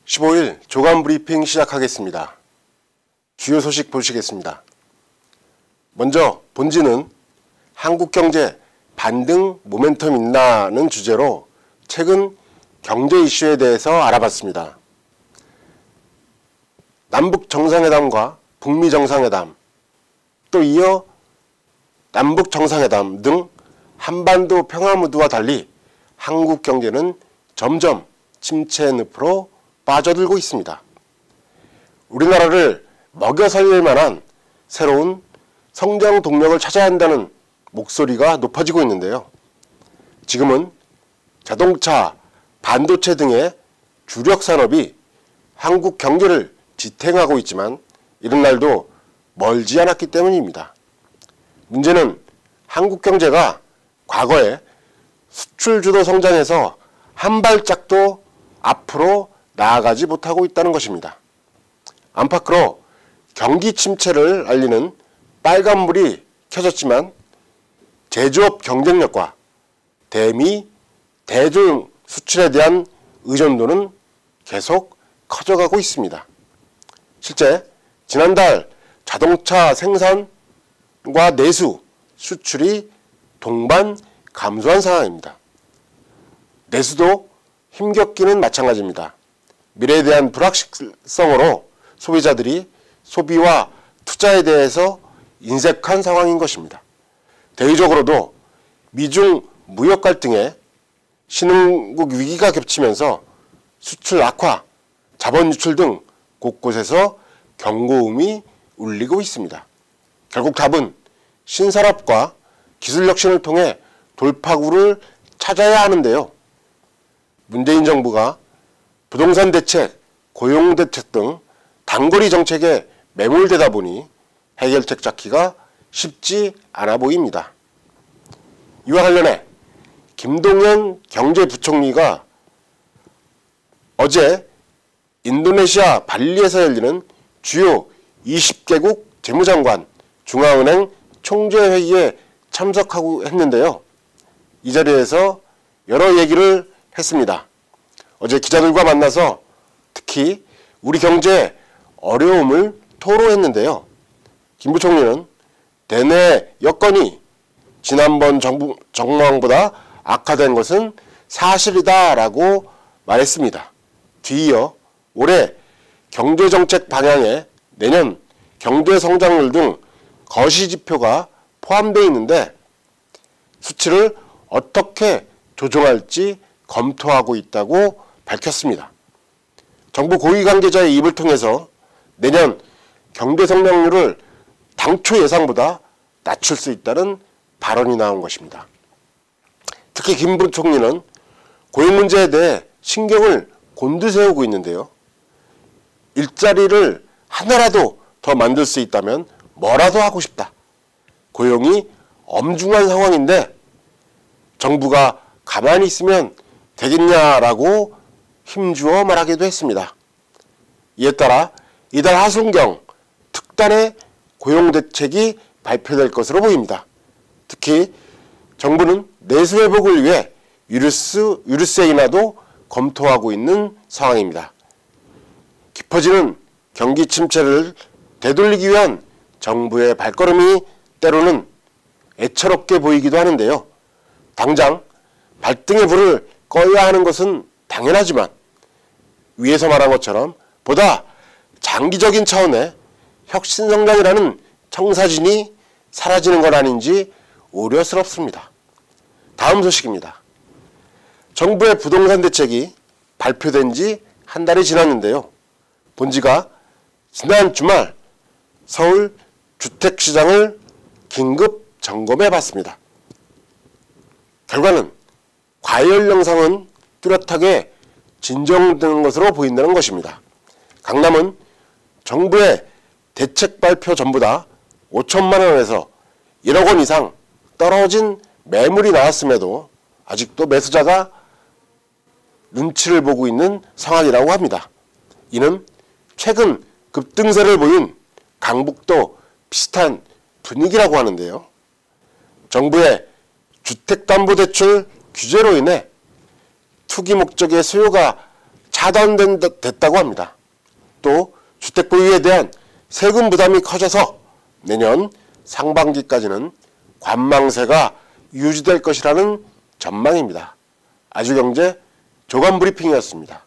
15일 조간 브리핑 시작하겠습니다. 주요 소식 보시겠습니다. 먼저 본지는 한국경제 반등 모멘텀 있나는 주제로 최근 경제 이슈에 대해서 알아봤습니다. 남북 정상회담과 북미 정상회담, 또 이어 남북 정상회담 등 한반도 평화 무드와 달리 한국 경제는 점점 침체 늪으로 빠져들고 있습니다. 우리나라를 먹여 살릴 만한 새로운 성장 동력을 찾아야 한다는 목소리가 높아지고 있는데요. 지금은 자동차, 반도체 등의 주력 산업이 한국 경제를 지탱하고 있지만 이런 날도 멀지 않았기 때문입니다. 문제는 한국 경제가 과거에 수출 주도 성장해서 한 발짝도 앞으로 나아가지 못하고 있다는 것입니다. 안팎으로 경기 침체를 알리는 빨간불이 켜졌지만 제조업 경쟁력과 대미, 대중 수출에 대한 의존도는 계속 커져가고 있습니다. 실제 지난달 자동차 생산과 내수, 수출이 동반 감소한 상황입니다. 내수도 힘겹기는 마찬가지입니다. 미래에 대한 불확실성으로 소비자들이 소비와 투자에 대해서 인색한 상황인 것입니다. 대외적으로도 미중 무역 갈등에 신흥국 위기가 겹치면서 수출 악화, 자본 유출 등 곳곳에서 경고음이 울리고 있습니다. 결국 답은 신산업과 기술 혁신을 통해 돌파구를 찾아야 하는데요. 문재인 정부가 부동산 대책, 고용 대책 등 단거리 정책에 매몰되다 보니 해결책 찾기가 쉽지 않아 보입니다. 이와 관련해 김동연 경제부총리가 어제 인도네시아 발리에서 열리는 주요 20개국 재무장관 중앙은행 총재회의에 참석하고 했는데요. 이 자리에서 여러 얘기를 했습니다. 어제 기자들과 만나서 특히 우리 경제의 어려움을 토로했는데요. 김 부총리는 대내 여건이 지난번 정부안보다 악화된 것은 사실이다라고 말했습니다. 뒤이어 올해 경제정책 방향에 내년 경제성장률 등 거시지표가 포함되어 있는데 수치를 어떻게 조정할지 검토하고 있다고 밝혔습니다. 정부 고위 관계자의 입을 통해서 내년 경제성장률을 당초 예상보다 낮출 수 있다는 발언이 나온 것입니다. 특히 김 부총리는 고용 문제에 대해 신경을 곤두세우고 있는데요. 일자리를 하나라도 더 만들 수 있다면 뭐라도 하고 싶다. 고용이 엄중한 상황인데 정부가 가만히 있으면 되겠냐라고 힘주어 말하기도 했습니다. 이에 따라 이달 하순경 특단의 고용대책이 발표될 것으로 보입니다. 특히 정부는 내수 회복을 위해 유류세 인하도 검토하고 있는 상황입니다. 깊어지는 경기 침체를 되돌리기 위한 정부의 발걸음이 때로는 애처롭게 보이기도 하는데요. 당장 발등의 불을 꺼야 하는 것은 당연하지만 위에서 말한 것처럼 보다 장기적인 차원의 혁신성장이라는 청사진이 사라지는 건 아닌지 우려스럽습니다. 다음 소식입니다. 정부의 부동산 대책이 발표된 지 한 달이 지났는데요. 본지가 지난 주말 서울 주택시장을 긴급 점검해 봤습니다. 결과는 과열 영상은 뚜렷하게 진정되는 것으로 보인다는 것입니다. 강남은 정부의 대책 발표 전보다 5천만 원에서 1억 원 이상 떨어진 매물이 나왔음에도 아직도 매수자가 눈치를 보고 있는 상황이라고 합니다. 이는 최근 급등세를 보인 강북도 비슷한 분위기라고 하는데요. 정부의 주택담보대출 규제로 인해 투기 목적의 수요가 차단됐다고 합니다. 또 주택 보유에 대한 세금 부담이 커져서 내년 상반기까지는 관망세가 유지될 것이라는 전망입니다. 아주경제 조간 브리핑이었습니다.